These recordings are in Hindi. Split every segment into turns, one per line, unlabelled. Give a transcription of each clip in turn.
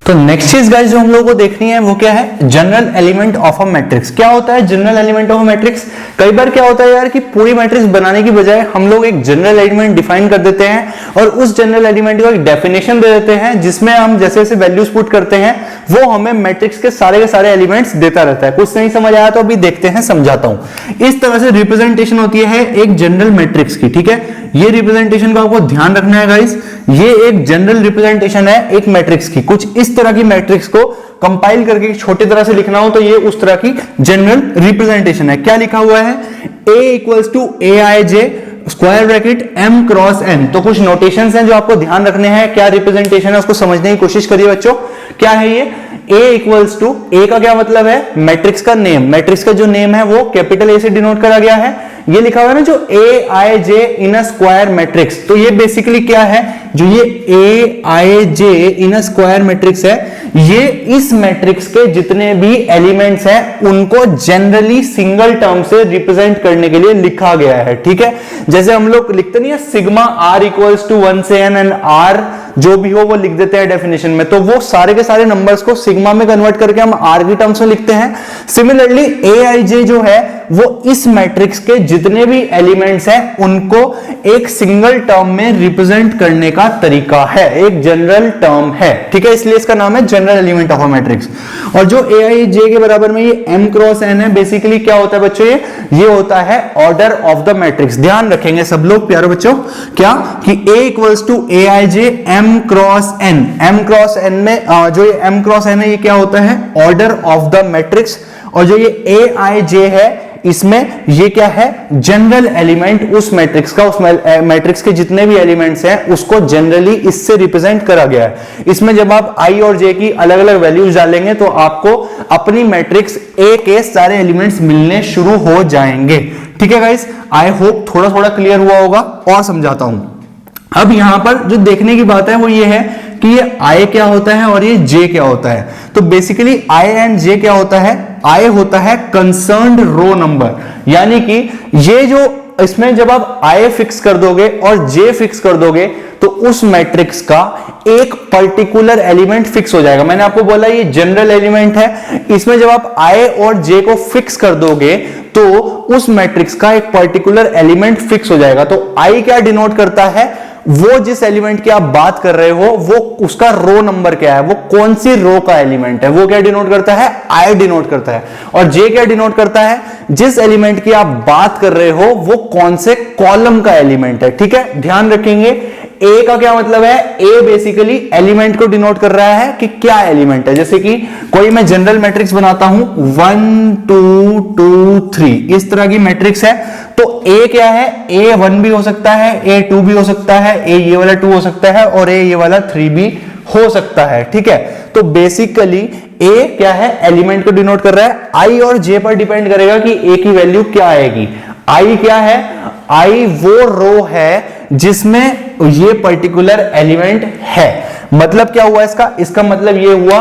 तो नेक्स्ट चीज गाइस जो हम लोगों को देखनी है वो क्या है, general element of a matrix. क्या होता है general element of a matrix? कई बार क्या होता है यार कि पूरी मैट्रिक्स बनाने की बजाय हम लोग एक जनरल एलिमेंट डिफाइन कर देते हैं और उस जनरल एलिमेंट को एक डेफिनेशन दे देते हैं जिसमें हम जैसे जैसे वैल्यूज पुट करते हैं वो हमें मैट्रिक्स के सारे एलिमेंट्स देता रहता है। कुछ नहीं समझ आया तो अभी देखते हैं, समझाता हूं। इस तरह से रिप्रेजेंटेशन होती है एक जनरल मैट्रिक्स की, ठीक है। ये रिप्रेजेंटेशन का आपको ध्यान रखना है गाइस, ये एक जनरल रिप्रेजेंटेशन है एक मैट्रिक्स की। कुछ इस तरह की मैट्रिक्स को कंपाइल करके छोटी तरह से लिखना हो तो ये उस तरह की जनरल रिप्रेजेंटेशन है। क्या लिखा हुआ है, A equals to AIJ square bracket M cross N। तो कुछ नोटेशंस हैं जो आपको ध्यान रखने हैं। क्या रिप्रेजेंटेशन है उसको समझने की कोशिश करिए बच्चों। क्या है ये, A इक्वल्स टू, A का क्या मतलब है, मैट्रिक्स का नेम। मैट्रिक्स का जो नेम है वो कैपिटल A से डिनोट करा गया है। ये लिखा हुआ है ना जो AIJ in a square matrix, तो ये बेसिकली क्या है, जो ये AIJ in a square matrix है, ये इस मैट्रिक्स के जितने भी एलिमेंट्स हैं उनको जनरली सिंगल टर्म से रिप्रेजेंट करने के लिए लिखा गया है, ठीक है। जैसे हम लोग लिखते नहीं है सिग्मा R इक्वल्स टू 1 से N एंड R जो भी हो वो लिख देते हैं डेफिनेशन में, तो वो सारे के सारे नंबर्स को सिग्मा में कन्वर्ट करके हम R की टर्म्स में लिखते हैं। सिमिलरली AIJ जो है वो इस मैट्रिक्स के जितने भी एलिमेंट्स हैं उनको एक सिंगल टर्म में रिप्रेजेंट करने का तरीका है, एक जनरल टर्म है, ठीक है। इसलिए इसका नाम है general element of a matrix. और जो AIJ के बराबर में ये M क्रॉस N है, बेसिकली क्या होता है बच्चों, ये होता है ऑर्डर ऑफ द मैट्रिक्स। ध्यान रखेंगे सब लोग प्यारे बच्चों, क्या कि A equals to AIJ M cross N। M cross N में जो ये M क्रॉस N है ये क्या होता है, ऑर्डर ऑफ द मैट्रिक्स। और जो ये AIJ है इसमें ये क्या है, जनरल एलिमेंट उस मैट्रिक्स का, उस मैट्रिक्स के जितने भी एलिमेंट्स हैं उसको जनरली इससे रिप्रेजेंट करा गया है। इसमें जब आप I और J की अलग अलग वैल्यूज डालेंगे तो आपको अपनी मैट्रिक्स A के सारे एलिमेंट्स मिलने शुरू हो जाएंगे, ठीक है गाइस। आई होप थोड़ा थोड़ा क्लियर हुआ होगा। और समझाता हूं। अब यहां पर जो देखने की बात है वो ये है कि ये I क्या होता है और ये J क्या होता है। तो बेसिकली I एंड J क्या होता है, I होता है कंसर्न्ड रो नंबर, यानी कि ये जो इसमें जब आप I फिक्स कर दोगे और J फिक्स कर दोगे तो उस मैट्रिक्स का एक पर्टिकुलर एलिमेंट फिक्स हो जाएगा। मैंने आपको बोला ये जनरल एलिमेंट है, इसमें जब आप I और J को फिक्स कर दोगे तो उस मैट्रिक्स का एक पर्टिकुलर एलिमेंट फिक्स हो जाएगा। तो I क्या डिनोट करता है, वो जिस एलिमेंट की आप बात कर रहे हो वो उसका रो नंबर क्या है, वो कौन सी रो का एलिमेंट है, वो क्या डिनोट करता है, I डिनोट करता है। और J क्या डिनोट करता है, जिस एलिमेंट की आप बात कर रहे हो वो कौन से कॉलम का एलिमेंट है, ठीक है। ध्यान रखेंगे A का क्या मतलब है, A बेसिकली एलिमेंट को डिनोट कर रहा है कि क्या एलिमेंट है। जैसे कि कोई मैं जनरल मैट्रिक्स बनाता हूं 1 2 2 3 इस तरह की मैट्रिक्स है, तो A क्या है, A1 भी हो सकता है, A2 भी हो सकता है, A ये वाला 2 हो सकता है और A ये वाला 3 भी हो सकता है, ठीक है। तो बेसिकली A क्या है, एलिमेंट को डिनोट कर रहा है। I और J पर डिपेंड करेगा कि A की वैल्यू क्या आएगी। I क्या है, I वो रो है जिसमें ये पर्टिकुलर एलिमेंट है। मतलब क्या हुआ इसका मतलब ये हुआ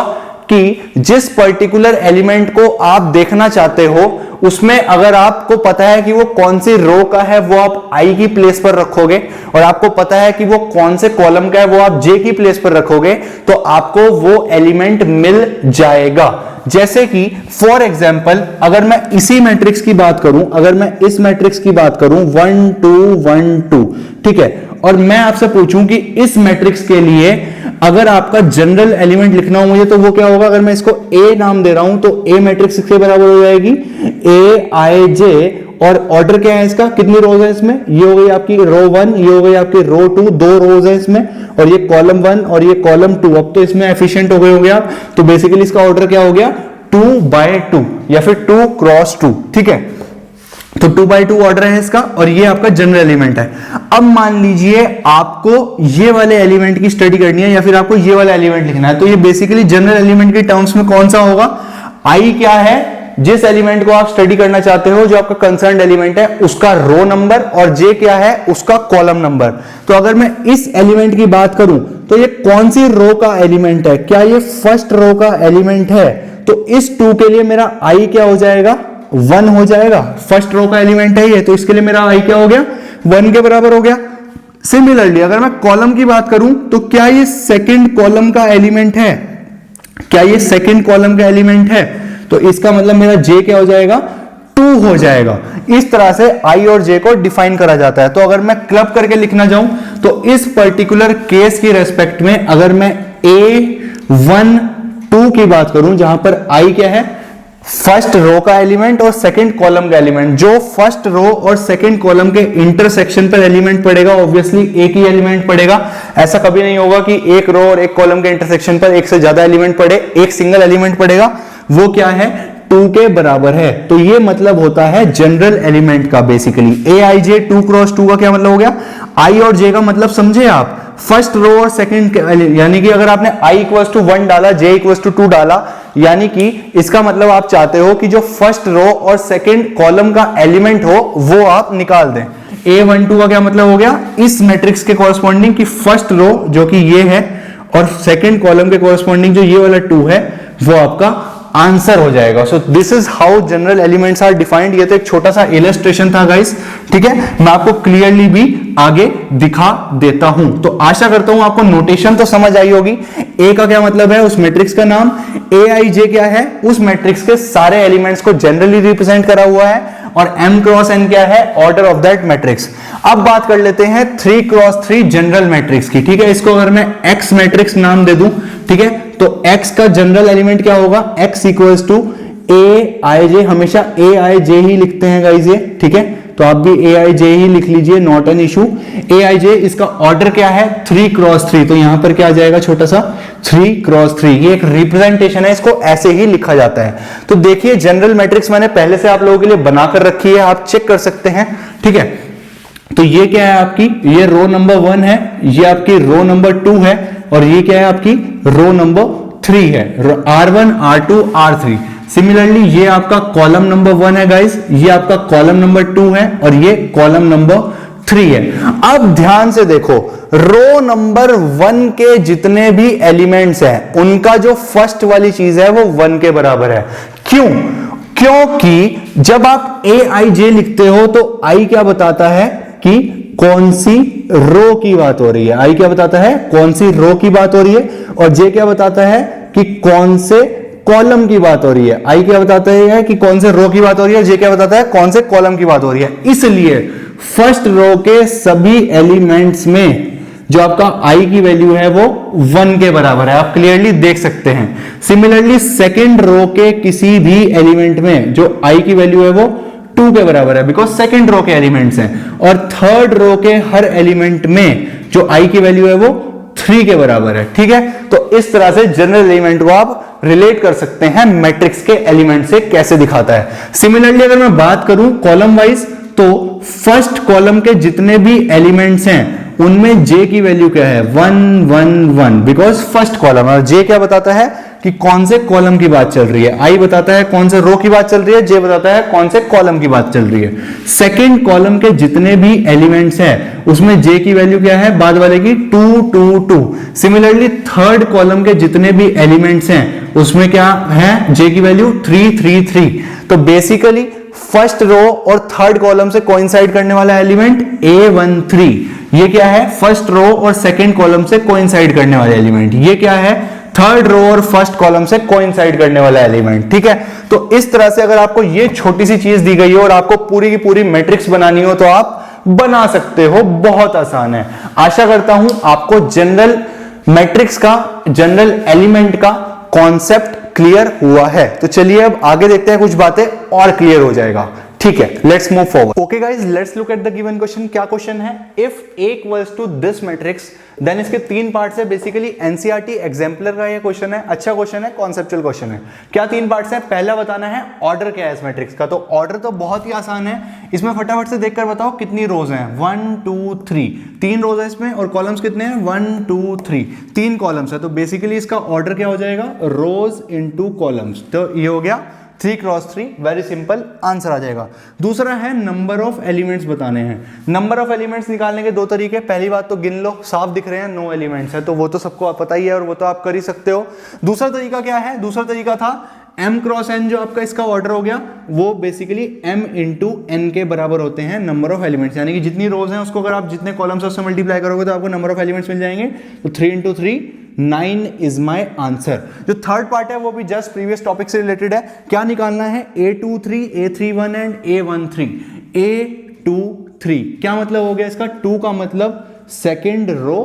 कि जिस पर्टिकुलर एलिमेंट को आप देखना चाहते हो उसमें अगर आपको पता है कि वो कौन सी रो का है वो आप I की प्लेस पर रखोगे, और आपको पता है कि वो कौन से कॉलम का है वो आप J की प्लेस पर रखोगे, तो आपको वो एलिमेंट मिल जाएगा। जैसे कि फॉर एग्जाम्पल अगर मैं इसी मैट्रिक्स की बात करूं, अगर मैं इस मैट्रिक्स की बात करूं 1 2 1 2, ठीक है, और मैं आपसे पूछूं कि इस मैट्रिक्स के लिए अगर आपका जनरल एलिमेंट लिखना हो मुझे, तो वो क्या होगा, अगर मैं इसको A नाम दे रहा हूं तो A मैट्रिक्स के बराबर हो जाएगी AIJ। और ऑर्डर क्या है इसका, कितनी रोज है इसमें, ये हो गई आपकी रो 1, ये हो गई आपकी रो 2, 2 रोज है इसमें, और ये कॉलम 1 और ये कॉलम 2। अब तो इसमें एफिशिएंट हो गए होंगे आप, तो बेसिकली इसका ऑर्डर क्या हो गया 2 by 2 या फिर 2 क्रॉस 2, ठीक है। तो 2 by 2 ऑर्डर है इसका, और ये आपका जनरल एलिमेंट है। अब मान लीजिए आपको ये वाले एलिमेंट की स्टडी करनी है या फिर आपको ये वाला एलिमेंट लिखना है, तो ये बेसिकली जनरल एलिमेंट के टर्म्स में कौन सा होगा, I क्या है, जिस एलिमेंट को आप स्टडी करना चाहते हो जो आपका कंसर्न्ड एलिमेंट है उसका रो नंबर, और J क्या है, उसका कॉलम नंबर। तो अगर मैं इस एलिमेंट की बात करूं तो ये कौन सी रो का एलिमेंट है, क्या ये फर्स्ट रो का एलिमेंट है, तो इस 2 के लिए मेरा I क्या हो जाएगा, 1 हो जाएगा। फर्स्ट रो का एलिमेंट है ये, तो इसके लिए मेरा I क्या हो गया, 1 के बराबर हो गया। सिमिलरली अगर मैं कॉलम की बात करूं तो क्या ये सेकंड कॉलम का एलिमेंट है, क्या ये सेकंड कॉलम का एलिमेंट है? तो इसका मतलब मेरा जे क्या हो जाएगा? 2 हो जाएगा। इस तरह से आई और जे को डिफाइन करा जाता है। तो अगर मैं क्लब करके लिखना चाहूं तो इस पर्टिकुलर केस की रेस्पेक्ट में अगर मैं A1 2 की बात करूं, जहां पर आई क्या है? फर्स्ट रो का एलिमेंट और सेकंड कॉलम का एलिमेंट, जो फर्स्ट रो और सेकंड कॉलम के इंटरसेक्शन पर एलिमेंट पड़ेगा, ऑब्वियसली एक ही एलिमेंट पड़ेगा। ऐसा कभी नहीं होगा कि एक रो और एक कॉलम के इंटरसेक्शन पर एक से ज्यादा एलिमेंट पड़े, एक सिंगल एलिमेंट पड़ेगा। वो क्या है? 2 के बराबर है। तो ये मतलब होता है जनरल एलिमेंट का। बेसिकली ए आई जे 2 क्रॉस 2 का क्या मतलब हो गया? आई और जे का मतलब समझे आप? फर्स्ट रो और सेकंड, यानी कि अगर आपने i इक्वल्स टू 1 डाला, j इक्वल्स टू 2 डाला, यानी कि इसका मतलब आप चाहते हो कि जो फर्स्ट रो और सेकंड कॉलम का एलिमेंट हो वो आप निकाल दें। A12 का क्या मतलब हो गया? इस मैट्रिक्स के कॉरस्पॉन्डिंग की फर्स्ट रो जो कि ये है और सेकंड कॉलम के कॉरस्पॉन्डिंग जो ये वाला 2 है वो आपका आंसर हो जाएगा। So this is how general elements are defined. ये तो एक छोटा सा इलस्ट्रेशन था गाइस, ठीक है। मैं आपको क्लियरली भी आगे दिखा देता हूं। तो आशा करता हूं आपको नोटेशन तो समझ आई होगी। ए का क्या मतलब है? उस मैट्रिक्स का नाम। ए आई जे क्या है? उस मैट्रिक्स के सारे एलिमेंट्स को जनरली रिप्रेजेंट करा हुआ है। और m क्रॉस n क्या है? Order of that matrix. अब बात कर लेते हैं 3 क्रॉस 3 जनरल मैट्रिक्स की, ठीक है। इसको अगर मैं x मैट्रिक्स नाम दे दूं, ठीक है, तो x का जनरल एलिमेंट क्या होगा? x इक्वल्स टू ए आई जे। हमेशा ए आई जे ही लिखते हैं गाइस ये, ठीक है। तो आप भी ए आई जे ही लिख लीजिए, नॉट एन इशू। ए आई जे, इसका ऑर्डर क्या है? 3 क्रॉस 3। तो यहां पर क्या आ जाएगा? छोटा सा 3 क्रॉस 3। ये एक रिप्रेजेंटेशन है, इसको ऐसे ही लिखा जाता है। तो देखिए जनरल मैट्रिक्स मैंने पहले से आप लोगों के लिए बनाकर रखी है, आप चेक कर सकते हैं, ठीक है। तो ये क्या है आपकी? ये रो नंबर 1 है, ये आपकी रो नंबर 2 है, और ये क्या है आपकी? रो नंबर 3 है। R1 R2 R3। सिमिलरली ये आपका कॉलम नंबर 1 है गाइस, ये आपका कॉलम नंबर 2 है, और ये कॉलम नंबर 3 है। अब ध्यान से देखो, रो नंबर 1 के जितने भी एलिमेंट्स हैं उनका जो फर्स्ट वाली चीज है वो 1 के बराबर है। क्यों? क्योंकि जब आप ए आई जे लिखते हो तो आई क्या बताता है कि कौन सी रो की बात हो रही है। आई क्या बताता है? कौन सी रो की बात हो रही है। और जे क्या बताता है कि कौन से कॉलम की बात हो रही है। आई क्या बताता है कि कौन से रो की बात हो रही है, जे क्या बताता है कौन से कॉलम की बात हो रही है। इसलिए फर्स्ट रो के सभी एलिमेंट्स में जो आपका आई की वैल्यू है वो 1 के बराबर है, आप क्लियरली देख सकते हैं। सिमिलरली सेकेंड रो के किसी भी एलिमेंट में जो आई की वैल्यू है वो 2 के बराबर है, बिकॉज सेकेंड रो के एलिमेंट्स हैं। और थर्ड रो के हर एलिमेंट में जो आई की वैल्यू है वो 3 के बराबर है, ठीक है। तो इस तरह से जनरल एलिमेंट को आप रिलेट कर सकते हैं मैट्रिक्स के एलिमेंट से कैसे दिखाता है। सिमिलरली अगर मैं बात करूं कॉलम वाइज, तो फर्स्ट कॉलम के जितने भी एलिमेंट्स हैं उनमें जे की वैल्यू क्या है? 1 1 1, बिकॉज फर्स्ट कॉलम। और जे क्या बताता है कि कौन से कॉलम की बात चल रही है। आई बताता है कौन से रो की बात चल रही है, जे बताता है कौन से कॉलम की बात चल रही है। सेकंड कॉलम के जितने भी एलिमेंट्स हैं उसमें जे की वैल्यू क्या है? बाद वाले की 2 2 2। सिमिलरली थर्ड कॉलम के जितने भी एलिमेंट्स हैं उसमें क्या है? जे की वैल्यू 3 3 3। तो बेसिकली फर्स्ट रो और थर्ड कॉलम से कोइंसाइड करने वाला एलिमेंट A13। ये क्या है? फर्स्ट रो और सेकंड कॉलम से कोइंसाइड करने वाला एलिमेंट। ये क्या है? थर्ड रो और फर्स्ट कॉलम से कोइंसाइड करने वाला एलिमेंट, ठीक है। तो इस तरह से अगर आपको ये छोटी सी चीज दी गई हो और आपको पूरी की पूरी मैट्रिक्स बनानी हो तो आप बना सकते हो, बहुत आसान है। आशा करता हूं आपको जनरल मैट्रिक्स का, जनरल एलिमेंट का कॉन्सेप्ट क्लियर हुआ है। तो चलिए अब आगे देखते हैं, कुछ बातें और क्लियर हो जाएगा, ठीक है। Let's move forward. Okay guys, let's look at the given question. क्या क्वेश्चन है? इफ A equals to this matrix, then इसके 3 पार्ट्स है। बेसिकली एनसीईआरटी एग्जाम्पलर का ये क्वेश्चन है, अच्छा क्वेश्चन है, कॉन्सेप्चुअल क्वेश्चन है। क्या 3 पार्ट्स है? पहला बताना है ऑर्डर क्या है इस मैट्रिक्स का। तो ऑर्डर तो बहुत ही आसान है, इसमें फटाफट से देखकर बताओ कितनी रोज हैं। 1 2 3, 3 रोज है इसमें, और कॉलम्स कितने हैं? 1 2 3, 3 कॉलम्स है। तो बेसिकली इसका ऑर्डर क्या हो जाएगा? रोज इनटू कॉलम्स। तो ये हो गया 3 क्रॉस 3, वेरी सिंपल, आंसर आ जाएगा। दूसरा है नंबर ऑफ एलिमेंट्स बताने हैं। नंबर ऑफ एलिमेंट्स निकालने के 2 तरीके। पहली बात तो गिन लो, साफ दिख रहे हैं, 9 एलिमेंट्स है, तो वो तो सबको पता ही है और वो तो आप कर ही सकते हो। दूसरा तरीका क्या है? दूसरा तरीका था m क्रॉस n, जो आपका इसका ऑर्डर हो गया वो बेसिकली m इंटू n के बराबर होते हैं नंबर ऑफ एलिमेंट्स। यानी कि जितनी रोज हैं उसको अगर आप जितने कॉलम्स उससे मल्टीप्लाई करोगे तो आपको नंबर ऑफ एलिमेंट्स मिल जाएंगे। तो 3 इंटू 3 9 इज माई आंसर। जो थर्ड पार्ट है वो भी जस्ट प्रीवियस टॉपिक से रिलेटेड है। क्या निकालना है? A23, A31 and A13। A23 क्या मतलब हो गया इसका? 2 का मतलब सेकेंड रो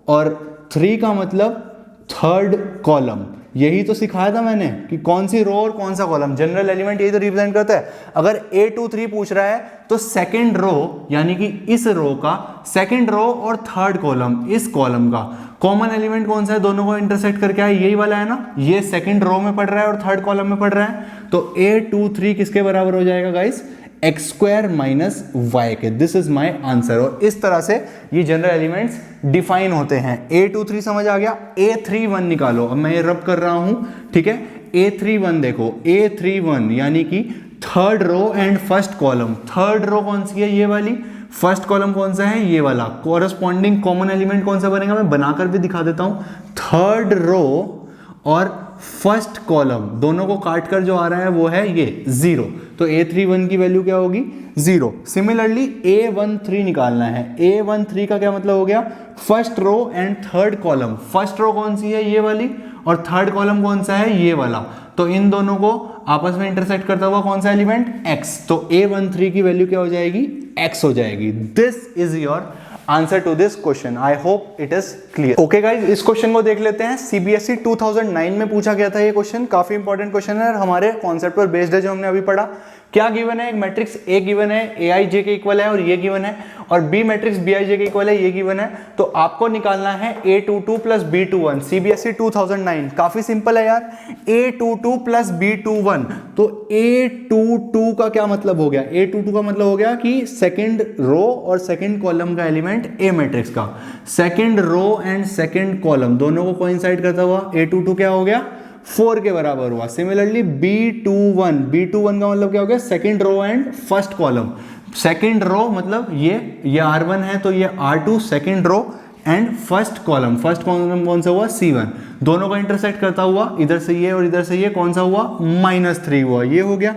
और 3 का मतलब थर्ड कॉलम। यही तो सिखाया था मैंने कि कौन सी रो और कौन सा कॉलम, जनरल एलिमेंट यही तो रिप्रेजेंट करता है। अगर A23 पूछ रहा है तो सेकंड रो यानी कि इस रो का सेकंड रो और थर्ड कॉलम, इस कॉलम का कॉमन एलिमेंट कौन सा है, दोनों को इंटरसेक्ट करके आए, यही वाला है ना। ये सेकंड रो में पड़ रहा है और थर्ड कॉलम में पड़ रहा है, तो A23 किसके बराबर हो जाएगा guys? X square minus Y K. This is my answer. और इस तरह से ये जनरल एलिमेंट्स डिफाइन होते हैं। A23 समझ आ गया। A31 निकालो। अब मैं ये रब कर रहा हूं, ठीक है। A31 देखो, A31 यानी कि third row and first column. Third row कौन सी है? ये वाली। फर्स्ट कॉलम कौन सा है? ये वाला। कॉरस्पॉन्डिंग कॉमन एलिमेंट कौन सा बनेगा? मैं बनाकर भी दिखा देता हूं। थर्ड रो और फर्स्ट कॉलम दोनों को काट कर जो आ रहा है वो है ये 0। तो A31 की वैल्यू क्या होगी? 0। सिमिलरली A13 निकालना है। A13 का क्या मतलब हो गया? First row and third column. First row कौन सी है? ये वाली। और थर्ड कॉलम कौन सा है? ये वाला। तो इन दोनों को आपस में इंटरसेक्ट करता हुआ कौन सा एलिमेंट? X। तो A13 की वैल्यू क्या हो जाएगी? X हो जाएगी। This is your answer to this question. I hope it is clear. Okay guys, इस क्वेश्चन को देख लेते हैं। CBSE 2009 में पूछा गया था ये क्वेश्चन। काफी इंपॉर्टेंट क्वेश्चन है और हमारे कॉन्सेप्ट पर बेस्ड है जो हमने अभी पढ़ा। क्या गिवन है? एक मैट्रिक्स A गिवन है, AIJ के इक्वल है और ये गिवन है, और B मैट्रिक्स BIJ के इक्वल है, ये गिवन है। तो आपको निकालना है A22 प्लस B21। CBSE 2009 काफी सिंपल है यार। A22 प्लस B21, तो A22 का क्या मतलब हो गया? A22 का मतलब हो गया कि सेकेंड रो और सेकेंड कॉलम का एलिमेंट A मैट्रिक्स का, second row and second column दोनों को कोइंसाइड करता हुआ A22 क्या हो गया? 4 के बराबर हुआ। सिमिलरली B21 का मतलब क्या हो गया? Second row and first column. Second row मतलब ये R1 है तो ये R2, second row and first column. First column कौन सा हुआ? C1। दोनों को इंटरसेक्ट करता हुआ इधर से ये और इधर से ये कौन सा हुआ? -3 हुआ। ये हो गया।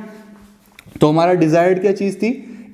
तो हमारा डिजायर्ड क्या चीज थी?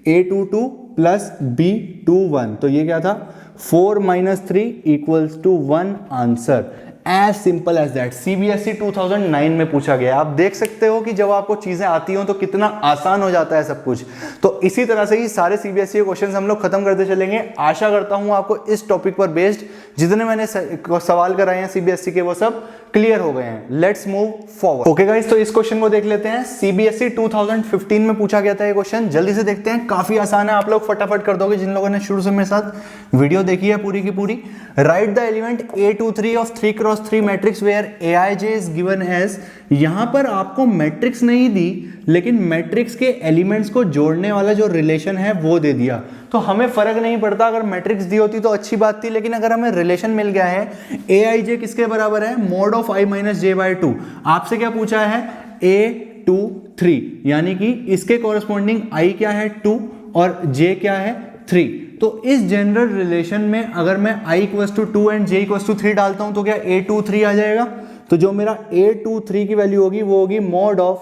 A22 plus B21। तो ये क्या था? 4 - 3 = 1 answer. As simple as that. CBSE 2009 में पूछा गया। आप देख सकते हो कि जब आपको चीजें आती हो तो कितना आसान हो जाता है सब कुछ। तो इसी तरह से ही सारे CBSE क्वेश्चंस हम लोग खत्म करते चलेंगे। आशा करता हूं आपको इस टॉपिक पर बेस्ड जितने मैंने सवाल कराए हैं CBSE के वो सब क्लियर हो गए हैं। Let's move forward. Okay guys, तो इस क्वेश्चन को देख लेते हैं। CBSE 2015 में पूछा गया था ये क्वेश्चन। जल्दी से देखते हैं। काफी आसान है, आप लोग फटाफट कर दोगे जिन लोगों ने शुरू से मेरे साथ वीडियो देखी है पूरी की पूरी। Write the element A23 of 3x3 matrix where AIJ is given as. यहां पर आपको मैट्रिक्स नहीं दी लेकिन मैट्रिक्स के एलिमेंट्स को जोड़ने वाला जो रिलेशन है वो दे दिया। तो हमें फर्क नहीं पड़ता, अगर मैट्रिक्स दी होती तो अच्छी बात थी, लेकिन अगर हमें रिलेशन मिल गया है AIJ किसके बराबर है? mod of I - j/2। आपसे क्या पूछा है? A23 यानी कि इसके कॉरेस्पॉन्डिंग I क्या है? 2 और J क्या है? 3। तो इस जनरल रिलेशन में अगर मैं I = 2 एंड J = 3 डालता हूं तो क्या A23 आ जाएगा? तो जो मेरा A23 की वैल्यू होगी वो होगी mod of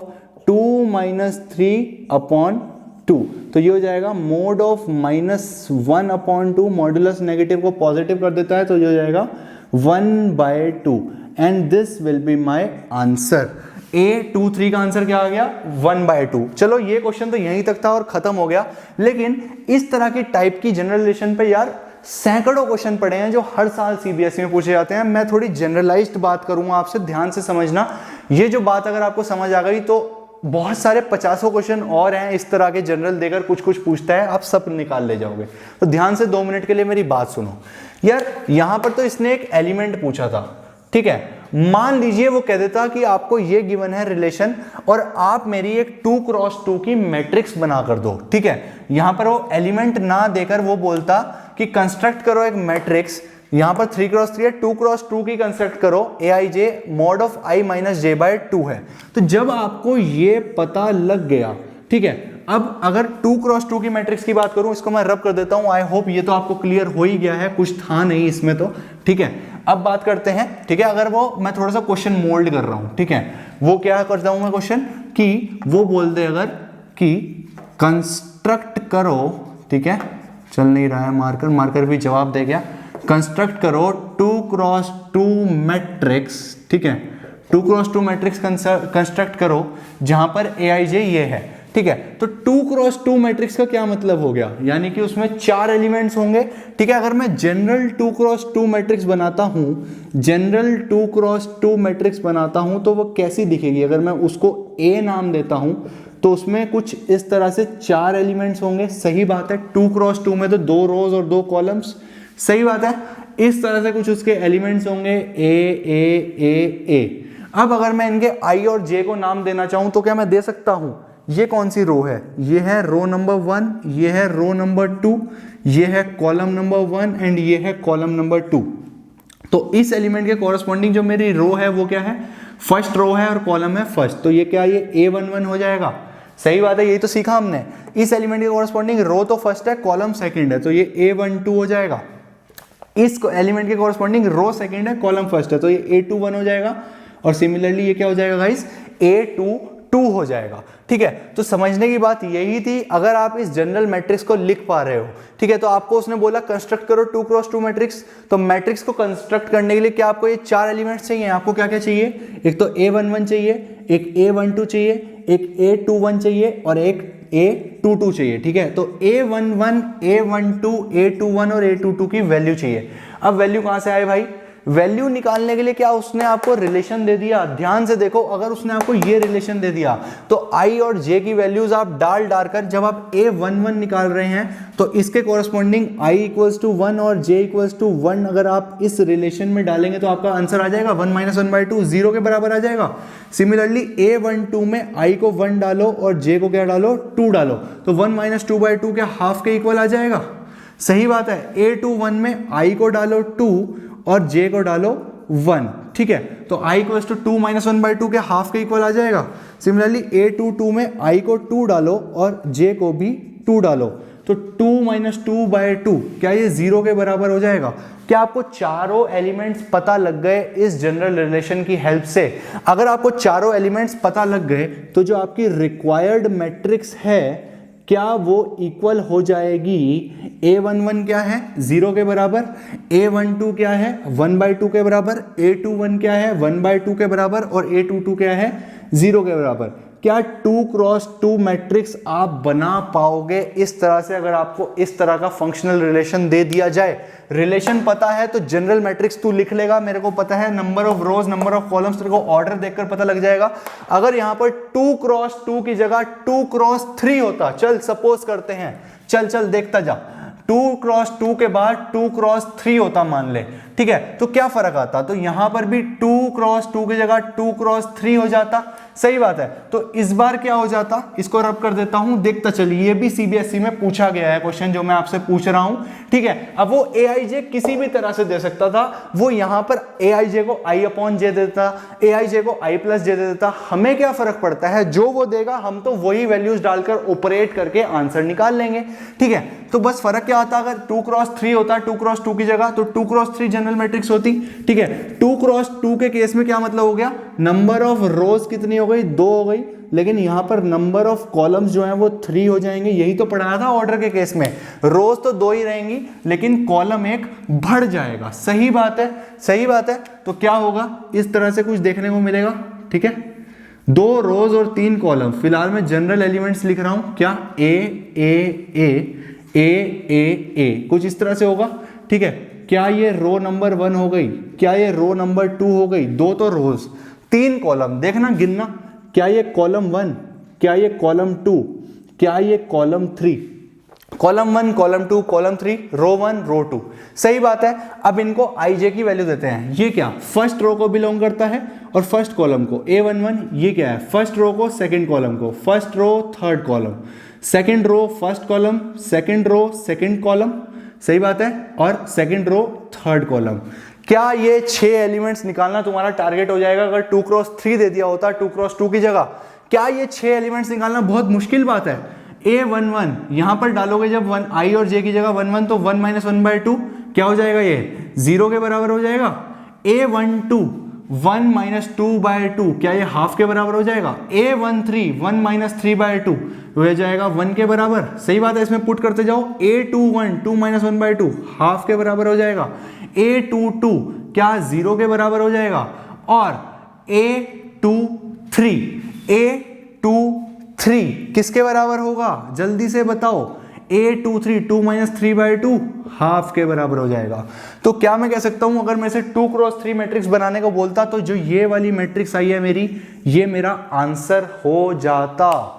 2 - 3/2। तो ये हो जाएगा mod of -1/2। मॉड्यूलस नेगेटिव को पॉजिटिव कर देता है तो ये हो जाएगा 1/2 and this will be my answer. A23 का आंसर क्या आ गया? 1/2। चलो ये क्वेश्चन तो यहीं तक था और खत्म हो गया। लेकिन इस तरह की टाइप की जनरल रिलेशन पे यार सैकड़ों क्वेश्चन पड़े हैं जो हर साल CBSE में पूछे जाते हैं। मैं थोड़ी जनरलाइज्ड बात करूंगा आपसे, ध्यान से समझना। ये जो बात अगर आपको समझ आ गई तो बहुत सारे 50 क्वेश्चन और हैं इस तरह के जनरल देकर कुछ कुछ पूछता है, आप सब निकाल ले जाओगे। तो ध्यान से 2 मिनट के लिए मेरी बात सुनो यार। यहां पर तो इसने एक एलिमेंट पूछा था, ठीक है। मान लीजिए वो कह देता कि आपको ये गिवन है रिलेशन और आप मेरी एक 2x2 की मैट्रिक्स बना कर दो, ठीक है। यहां पर वो एलिमेंट ना देकर वो बोलता कि कंस्ट्रक्ट करो एक मैट्रिक्स। यहां पर 3x3 है, 2x2 की कंस्ट्रक्ट करो। AIJ mod of I - j/2 है। तो जब आपको ये पता लग गया, ठीक है। अब अगर 2x2 की मैट्रिक्स की बात करूं, इसको मैं रब कर देता हूं। आई होप ये तो आपको क्लियर हो ही गया है, कुछ था नहीं इसमें तो, ठीक है। अब बात करते हैं, ठीक है। अगर वो मैं थोड़ा सा क्वेश्चन मोल्ड कर रहा हूं, ठीक है। वो क्या करता हूं मैं क्वेश्चन कि वो बोल दे अगर कि कंस्ट्रक्ट करो, ठीक है। चल नहीं रहा है मार्कर भी जवाब दे गया। कंस्ट्रक्ट करो 2x2 मैट्रिक्स, ठीक है, 2x2 मैट्रिक्स कंस्ट्रक्ट करो जहां पर aij ये है, ठीक है। तो 2x2 मैट्रिक्स का क्या मतलब हो गया, यानी कि उसमें 4 एलिमेंट्स होंगे, ठीक है। अगर मैं जनरल 2x2 मैट्रिक्स बनाता हूं, जनरल 2x2 मैट्रिक्स बनाता हूं तो वो कैसी दिखेगी, अगर मैं उसको A नाम देता हूं तो उसमें कुछ इस तरह से 4 एलिमेंट्स होंगे, सही बात है। 2x2 में तो 2 रोज और 2 कॉलम्स, सही बात है। इस तरह से कुछ उसके एलिमेंट्स होंगे A। अब अगर मैं इनके I और J को नाम देना चाहूं तो क्या मैं दे सकता हूं, ये कौन सी रो है, ये है रो नंबर 1, ये है रो नंबर 2, ये है कॉलम नंबर 1 एंड ये है कॉलम नंबर 2। तो इस एलिमेंट के कॉरस्पॉन्डिंग जो मेरी रो है वो क्या है, फर्स्ट रो है और कॉलम है फर्स्ट, तो ये क्या, ये A11 हो जाएगा, सही बात है, यही तो सीखा हमने। इस एलिमेंट के कॉरस्पॉन्डिंग रो तो फर्स्ट है, कॉलम सेकंड है, तो ये A12 हो जाएगा। इस एलिमेंट के कॉरस्पॉन्डिंग रो सेकंड है, कॉलम फर्स्ट है, तो ये A21 हो जाएगा। और सिमिलरली ये क्या हो जाएगा गाइस, A22 हो जाएगा, ठीक है। तो समझने की बात यही थी, अगर आप इस जनरल मैट्रिक्स को लिख पा रहे हो, ठीक है, तो आपको उसने बोला कंस्ट्रक्ट करो 2x2 मैट्रिक्स, तो मैट्रिक्स को कंस्ट्रक्ट करने के लिए क्या आपको ये 4 एलिमेंट्स चाहिए, आपको क्या क्या चाहिए, एक तो A11 चाहिए, एक A12 चाहिए, एक A21 चाहिए और एक A22 चाहिए, ठीक है। तो A11, A12, A21 और A22 की वैल्यू चाहिए। अब वैल्यू कहां से आए भाई, वैल्यू निकालने के लिए क्या उसने आपको रिलेशन दे दिया, ध्यान से देखो, अगर उसने आपको ये रिलेशन दे दिया तो I और J की वैल्यूज आप डाल कर जब आप A11 निकाल रहे हैं तो इसके कॉरस्पॉन्डिंग I = 1 और J = 1 अगर आप इस रिलेशन में डालेंगे तो आपका आंसर आ जाएगा 1 - 1/2, 0 के बराबर आ जाएगा। सिमिलरली A12 में I को 1 डालो और J को क्या डालो, 2 डालो, तो 1 - 2/2 के हाफ के इक्वल आ जाएगा, सही बात है। A21 में I को डालो 2 और J को डालो 1, ठीक है, तो I = 2 - 1/2 के हाफ के इक्वल आ जाएगा। सिमिलरली A22 में I को 2 डालो और J को भी 2 डालो, तो 2 - 2/2 क्या ये 0 के बराबर हो जाएगा। क्या आपको चारों एलिमेंट्स पता लग गए इस जनरल रिलेशन की हेल्प से? अगर आपको चारों एलिमेंट्स पता लग गए तो जो आपकी रिक्वायर्ड मैट्रिक्स है क्या वो इक्वल हो जाएगी, A11 क्या है 0 के बराबर, A12 क्या है 1/2 के बराबर, A21 क्या है 1/2 के बराबर और A22 क्या है 0 के बराबर। क्या 2x2 मैट्रिक्स आप बना पाओगे इस तरह से, अगर आपको इस तरह का फंक्शनल रिलेशन दे दिया जाए? रिलेशन पता है तो जनरल मैट्रिक्स तू लिख लेगा, मेरे को पता है number of rose, number of columns, तेरे को ऑर्डर देखकर पता लग जाएगा। अगर यहां पर 2x2 की जगह 2x3 होता, चल सपोज करते हैं, चल देखता जा, 2x2 के बाद 2x3 होता मान ले, ठीक है, तो क्या फर्क आता, तो यहां पर भी 2x2 की जगह 2x3 हो जाता, सही बात है। तो इस बार क्या हो जाता, इसको रब कर देता हूं, देखता चलिए, ये भी सीबीएसई में पूछा गया है क्वेश्चन जो मैं आपसे पूछ रहा हूं, ठीक है। अब वो aij किसी भी तरह से दे सकता था, वो यहां पर aij को I/J देता, aij को I+J दे देता, हमें क्या फर्क पड़ता है, जो वो देगा हम तो वही वैल्यूज डालकर ऑपरेट करके आंसर निकाल लेंगे, ठीक है। तो बस फर्क क्या होता, अगर 2x3 होता 2x2 की जगह तो 2x3 जनरल मैट्रिक्स होती, ठीक है। 2x2 के केस में क्या मतलब हो गया, नंबर ऑफ रोज कितनी हो गई, 2 हो गई, लेकिन यहां पर नंबर ऑफ कॉलम्स जो हैं वो 3 हो जाएंगे, यही तो पढ़ाया था ऑर्डर के केस में, रोज तो 2 ही रहेंगी लेकिन कॉलम एक बढ़ जाएगा, सही बात है, सही बात है। तो क्या होगा, इस तरह से कुछ देखने को मिलेगा, ठीक है, 2 रोज और 3 कॉलम। फिलहाल मैं जनरल एलिमेंट्स लिख रहा हूं, क्या A कुछ इस तरह से होगा, ठीक है। क्या ये रो नंबर 1 हो गई, क्या ये रो नंबर 2 हो गई, 2 तो रोज, 3 कॉलम, देखना गिनना, क्या ये कॉलम 1, क्या ये कॉलम 2, क्या ये कॉलम 3, कॉलम 1, कॉलम 2, कॉलम 3, रो 1, रो 2, सही बात है। अब इनको I/J की वैल्यू देते हैं, ये क्या फर्स्ट रो को बिलोंग करता है और फर्स्ट कॉलम को, A11 ये क्या है फर्स्ट रो को, सेकंड कॉलम को, first row third column, second row first column, second row second column, सही बात है, और सेकंड रो थर्ड कॉलम। क्या ये 6 एलिमेंट्स निकालना तुम्हारा टारगेट हो जाएगा अगर 2x3 दे दिया होता 2x2 की जगह? क्या ये 6 एलिमेंट्स निकालना बहुत मुश्किल बात है? A11 यहां पर डालोगे जब I और J की जगह 1 तो 1 - 1/2 क्या हो जाएगा, ये 0 के बराबर हो जाएगा। A12 1 माइनस 2/2, क्या ये हाफ के बराबर हो जाएगा? A13 1 माइनस 3/2 हो जाएगा 1 के बराबर। सही बात है, इसमें पुट करते जाओ। A21 2 माइनस 1/2 हाफ के बराबर हो जाएगा। A22 क्या 0 के बराबर हो जाएगा? और A23 किसके बराबर होगा? जल्दी से बताओ। A23 2 माइनस 3/2 हाफ के बराबर हो जाएगा। तो क्या मैं कह सकता हूं, अगर मैं से 2 क्रॉस 3 मैट्रिक्स बनाने को बोलता तो जो ये वाली मैट्रिक्स आई है मेरी, ये मेरा आंसर हो जाता।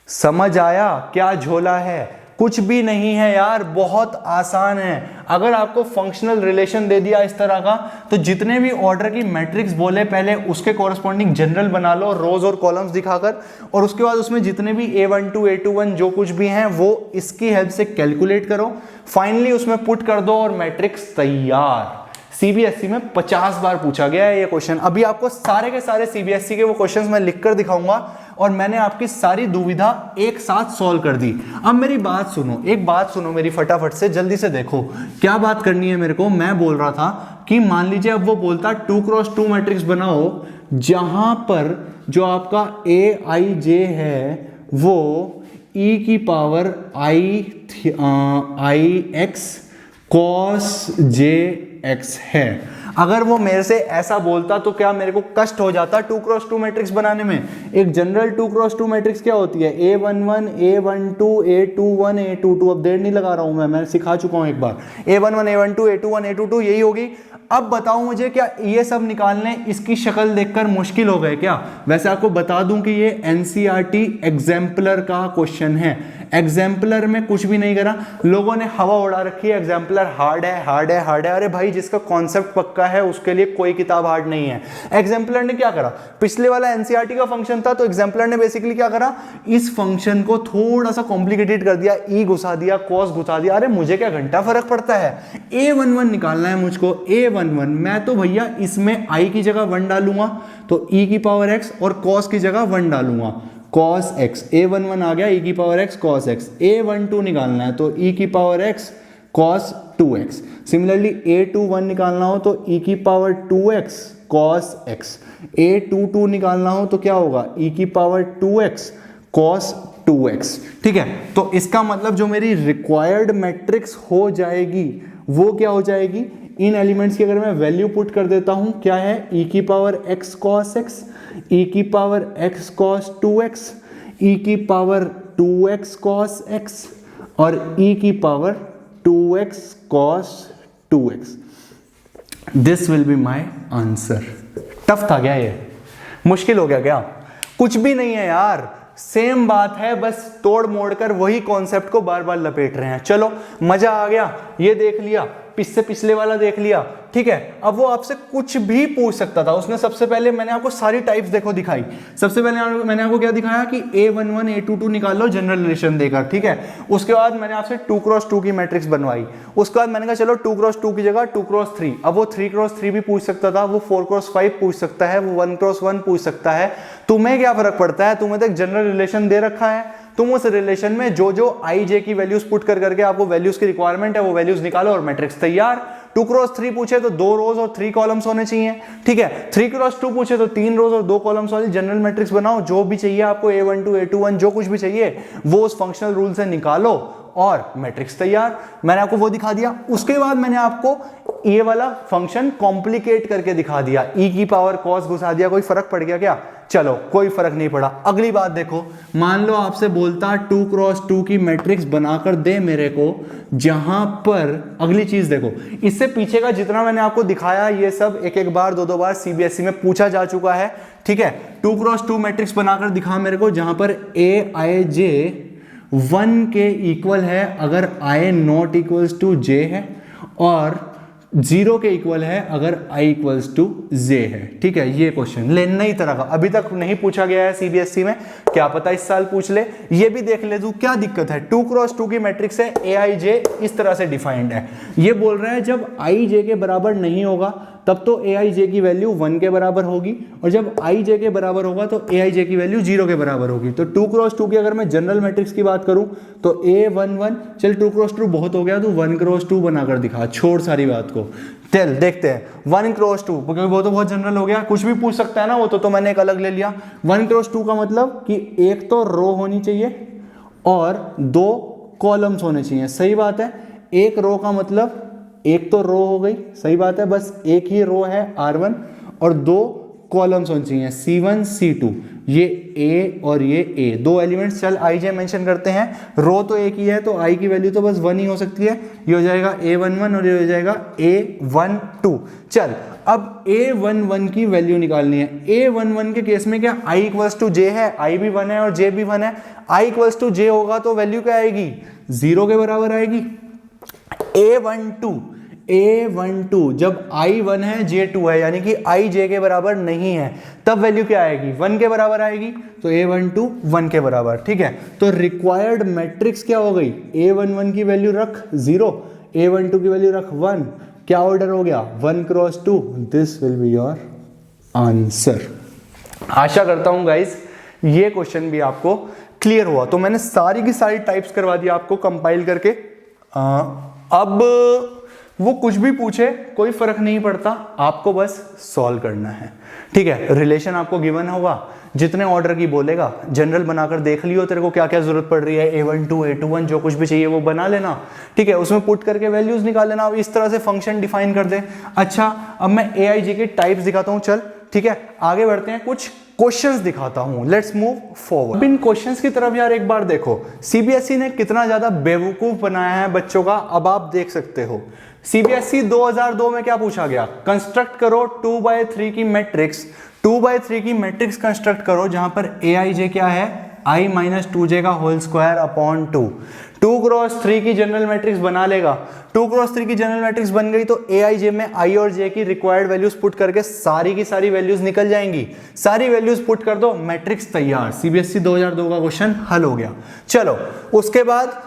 समझ आया क्या झोला है? कुछ भी नहीं है यार, बहुत आसान है। अगर आपको फंक्शनल रिलेशन दे दिया इस तरह का, तो जितने भी ऑर्डर की मैट्रिक्स बोले पहले उसके कॉरस्पॉन्डिंग जनरल बना लो रोज और कॉलम्स दिखाकर, और उसके बाद उसमें जितने भी A12 A21 जो कुछ भी हैं वो इसकी हेल्प से कैलकुलेट करो, फाइनली उसमें पुट कर दो और मैट्रिक्स तैयार। सीबीएसई में 50 बार पूछा गया है ये क्वेश्चन। अभी आपको सारे के सारे सीबीएसई के वो क्वेश्चंस मैं लिखकर दिखाऊंगा और मैंने आपकी सारी दुविधा एक साथ सॉल्व कर दी। अब मेरी बात सुनो, एक बात सुनो मेरी फटाफट से, जल्दी से देखो क्या बात करनी है मेरे को। मैं बोल रहा था कि मान लीजिए अब वो बोलता 2 क्रॉस 2 मैट्रिक्स बनाओ जहां पर जो आपका AIJ है वो e की पावर IX cos JX है। अगर वो मेरे से ऐसा बोलता तो क्या मेरे को कष्ट हो जाता 2 क्रॉस 2 मैट्रिक्स बनाने में? एक जनरल 2 क्रॉस 2 मैट्रिक्स क्या होती है? A11 A12 A21 A22। अब देर नहीं लगा रहा हूं मैं सिखा चुका हूं एक बार। A11 A12 A21 A22 यही होगी। अब बताओ मुझे, क्या ये सब निकालने इसकी शक्ल देखकर मुश्किल हो गए क्या? वैसे आपको बता दूं कि ये NCERT एग्जाम्पलर का क्वेश्चन है। एग्जाम्पलर में कुछ भी नहीं करा, लोगों ने हवा उड़ा रखी है, एग्जाम्पलर हार्ड है हार्ड है हार्ड है। अरे भाई, जिसका कॉन्सेप्ट पक्का है उसके लिए कोई किताब हार्ड नहीं है। एग्जाम्पलर ने क्या करा, पिछले वाला NCERT का फंक्शन था तो एग्जाम्पलर ने बेसिकली क्या करा, इस फंक्शन को थोड़ा सा कॉम्प्लिकेटेड कर दिया, ई घुसा दिया, कॉस घुसा दिया। अरे मुझे क्या घंटा फर्क पड़ता है, A11 निकालना है मुझको। A11 मैं तो भैया इसमें i की जगह 1 डालूंगा तो e की पावर x, और cos की जगह 1 डालूंगा cos x। A11 आ गया e की power x cos x। A12 निकालना है तो e की power x cos 2x। Similarly A21 निकालना हो तो e की power 2x cos x। A22 निकालना हो तो क्या होगा, e की पावर 2x cos 2x। ठीक है, तो इसका मतलब जो मेरी रिक्वायर्ड मैट्रिक्स हो जाएगी वो क्या हो जाएगी, इन एलिमेंट्स की अगर मैं वैल्यू पुट कर देता हूं, क्या है, e की power x cos x, e की power x cos 2x, e की पावर 2x cos x और e की power 2x cos 2x। This will be my answer. Tough था क्या ये? मुश्किल हो गया क्या? कुछ भी नहीं है यार, सेम बात है, बस तोड़ मोड़ कर वही कॉन्सेप्ट को बार बार लपेट रहे हैं। चलो मजा आ गया, ये देख लिया, पिछले वाला देख लिया। ठीक है, अब वो आपसे कुछ भी पूछ सकता था। उसने सबसे पहले मैंने आपको सारी टाइप्स देखो दिखाई। सबसे पहले मैंने आपको क्या दिखाया कि A11 A22 निकाल लो जनरल रिलेशन देकर। ठीक है, उसके बाद मैंने आपसे 2 क्रॉस 2 की मैट्रिक्स बनवाई। उसके बाद मैंने कहा चलो 2 क्रॉस 2 की जगह 2 क्रॉस 3। अब वो 3 क्रॉस 3 भी पूछ सकता था, वो 4 क्रॉस 5 पूछ सकता है, वो 1 क्रॉस 1 पूछ सकता है। तुम्हें क्या फर्क पड़ता है? तुम्हें तो एक जनरल रिलेशन दे रखा है, तुम उस रिलेशन में जो जो IJ की वैल्यूज पुट कर करके आपको वैल्यूज की रिक्वायरमेंट है वो वैल्यूज निकालो और मैट्रिक्स तैयार। 2 क्रॉस 3 पूछे तो 2 रोज और 3 कॉलम्स होने चाहिए। ठीक है, 3 क्रॉस 2 पूछे तो 3 रोज और 2 कॉलम्स वाली जनरल मैट्रिक्स बनाओ। जो भी चाहिए आपको A12 A21 जो कुछ भी चाहिए वो उस फंक्शनल रूल से निकालो और मैट्रिक्स तैयार। मैंने आपको वो दिखा दिया। उसके बाद मैंने आपको ये वाला फंक्शन कॉम्प्लिकेट करके दिखा दिया, e की पावर cos घुसा दिया। कोई फर्क पड़ गया क्या? चलो कोई फर्क नहीं पड़ा। अगली बात देखो, मान लो आपसे बोलता 2 क्रॉस 2 की मैट्रिक्स बनाकर दे मेरे को, जहां पर अगली चीज देखो, इससे पीछे का जितना मैंने आपको दिखाया ये सब एक एक बार 2 बार सीबीएसई में पूछा जा चुका है। ठीक है, 2 क्रॉस 2 मैट्रिक्स बनाकर दिखा मेरे को जहां पर AIJ 1 के इक्वल है अगर I not equals to J है, और 0 के इक्वल है अगर I इक्वल्स टू J है। ठीक है, ये क्वेश्चन नई तरह का अभी तक नहीं पूछा गया है सीबीएसई में, क्या पता इस साल पूछ ले। ये भी देख ले तू, क्या दिक्कत है? 2 क्रॉस 2 की मैट्रिक्स है, AIJ इस तरह से डिफाइंड है। ये बोल रहा है जब I J के बराबर नहीं होगा तब तो ए आई जे की वैल्यू 1 के बराबर होगी, और जब आई जे के बराबर होगा तो ए आई जे की वैल्यू 0 के बराबर होगी। तो 2 क्रॉस 2 की अगर मैं जनरल मैट्रिक्स की बात करूं तो A11, चल 2 क्रॉस 2 बहुत हो गया, तो 1 क्रॉस 2 बनाकर दिखा, छोड़ सारी बात को। चल देखते हैं 1 क्रॉस 2, क्योंकि वो तो बहुत जनरल हो गया, कुछ भी पूछ सकता है ना वो, तो मैंने एक अलग ले लिया। 1 क्रॉस 2 का मतलब कि एक तो रो होनी चाहिए और 2 कॉलम्स होने चाहिए, सही बात है। एक रो का मतलब एक तो रो हो गई, सही बात है, बस एक ही रो है R1, और 2 कॉलम्स होने चाहिए C1 C2, ये A और ये A, 2 एलिमेंट्स। चल आई जे मेंशन करते हैं, रो तो एक ही है तो आई की वैल्यू तो बस 1 ही हो सकती है, ये हो जाएगा A11 और ये हो जाएगा A12। चल अब A11 की वैल्यू निकालनी है। A11 के केस में क्या I इक्वल्स टू J है, I भी 1 है और J भी 1 है। I इक्वल्स टू J होगा तो वैल्यू क्या आएगी, 0 के बराबर आएगी। A12 जब I1 है J2 है, यानी कि I J के बराबर नहीं है, तब वैल्यू क्या आएगी, 1 के बराबर आएगी। तो A12 1 के बराबर, ठीक है। तो रिक्वायर्ड मैट्रिक्स क्या हो गई, A11 की वैल्यू रख 0, A12 की वैल्यू रख 1, क्या ऑर्डर हो गया 1 cross 2, this will be your answer. आशा करता हूं गाइस ये क्वेश्चन भी आपको क्लियर हुआ। तो मैंने सारी की सारी टाइप्स करवा दी आपको कंपाइल करके। अब वो कुछ भी पूछे कोई फर्क नहीं पड़ता, आपको बस सॉल्व करना है, ठीक है। रिलेशन आपको गिवन होगा, जितने ऑर्डर की बोलेगा जनरल बनाकर देख लियो तेरे को क्या क्या जरूरत पड़ रही है, A12 A21 जो कुछ भी चाहिए वो बना लेना, ठीक है। उसमें पुट करके वैल्यूज निकाल लेना। अब इस तरह से फंक्शन डिफाइन कर दे। अच्छा अब मैं AIJ के टाइप्स दिखाता हूं, चल ठीक है। आगे बढ़ते हैं, कुछ क्वेश्चंस दिखाता हूं, let's move forward. In questions की तरफ यार एक बार देखो, सीबीएसई ने कितना ज्यादा बेवकूफ बनाया है बच्चों का, अब आप देख सकते हो। सीबीएसई 2002 में क्या पूछा गया, कंस्ट्रक्ट करो 2/3 की मैट्रिक्स, 2/3 की मैट्रिक्स कंस्ट्रक्ट करो जहां पर AIJ क्या है, I माइनस 2J का होल स्क्वायर अपॉन 2। 2 क्रॉस 3 की जनरल मैट्रिक्स बना लेगा। 2 क्रॉस 3 की जनरल मैट्रिक्स बन गई तो AIJ में I और J की रिक्वायर्ड वैल्यूज पुट करके सारी की सारी वैल्यूज निकल जाएंगी। सारी वैल्यूज पुट कर दो, मैट्रिक्स तैयार। सीबीएसई 2002 का क्वेश्चन हल हो गया। चलो उसके बाद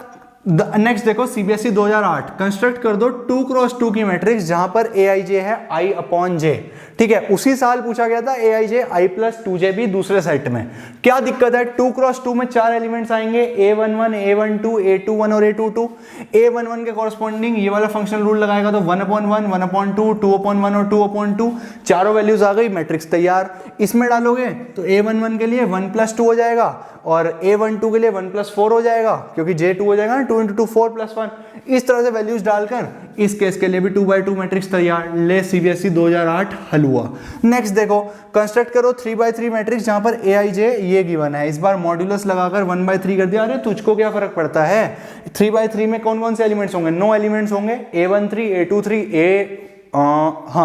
नेक्स्ट देखो, सीबीएसई 2008 कंस्ट्रक्ट कर दो 2 क्रॉस 2 की मैट्रिक्स जहां पर AIJ है I अपॉन J, ठीक है। उसी साल पूछा गया था AIJ I प्लस 2J भी दूसरे सेट में। क्या दिक्कत है, 2 क्रॉस 2 में 4 एलिमेंट्स आएंगे, A11 A12 A21 और A22। A11 के कॉरस्पॉन्डिंग ये वाला फंक्शनल रूल लगाएगा तो 1/1 1/2 2/1 और 2/2, चारों वैल्यूज आ गई, मैट्रिक्स तैयार। इसमें डालोगे तो A11 के लिए 1 + 2 हो जाएगा और A12 के लिए 1 + 4 हो जाएगा, क्योंकि J2 हो जाएगा ना, 2 × 2 4 + 1। इस तरह से वैल्यूज डालकर इस केस के लिए भी 2/2 मैट्रिक्स तैयार। ले सीबीएसई 2008 हल हुआ। नेक्स्ट देखो, कंस्ट्रक्ट करो 3/3 मैट्रिक्स जहां पर AIJ ये गिवन है। इस बार मॉड्यूलस लगाकर 1/3 कर दिया। अरे तुझको क्या फर्क पड़ता है, 3/3 में कौन कौन से एलिमेंट्स होंगे, 9 एलिमेंट्स होंगे, A13 A23